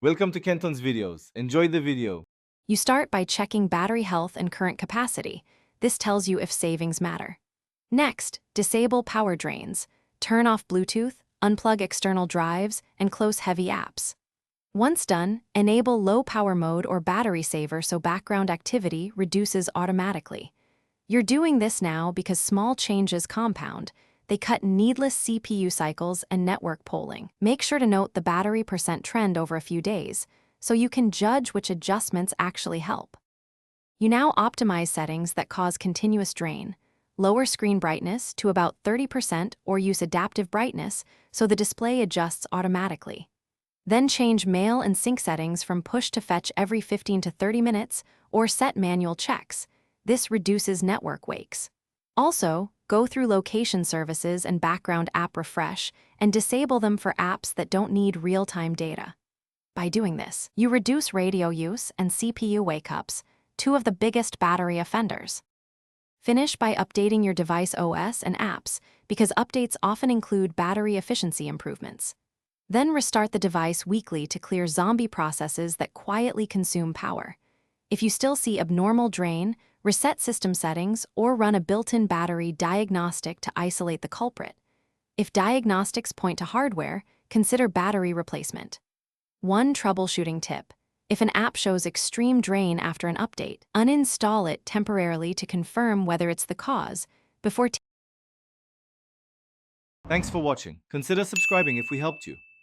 Welcome to Kenton's videos. Enjoy the video. You start by checking battery health and current capacity. This tells you if savings matter. Next, disable power drains. Turn off Bluetooth, unplug external drives, and close heavy apps. Once done, enable low power mode or battery saver so background activity reduces automatically. You're doing this now because small changes compound. They cut needless CPU cycles and network polling. Make sure to note the battery percent trend over a few days, so you can judge which adjustments actually help. You now optimize settings that cause continuous drain. Lower screen brightness to about 30% or use adaptive brightness so the display adjusts automatically. Then change mail and sync settings from push to fetch every 15 to 30 minutes or set manual checks. This reduces network wakes. Also, go through location services and background app refresh and disable them for apps that don't need real-time data. By doing this, you reduce radio use and CPU wake-ups, two of the biggest battery offenders. Finish by updating your device OS and apps, because updates often include battery efficiency improvements. Then restart the device weekly to clear zombie processes that quietly consume power. If you still see abnormal drain, reset system settings or run a built-in battery diagnostic to isolate the culprit. If diagnostics point to hardware, consider battery replacement. One troubleshooting tip: if an app shows extreme drain after an update, uninstall it temporarily to confirm whether it's the cause before. Thanks for watching. Consider subscribing if we helped you.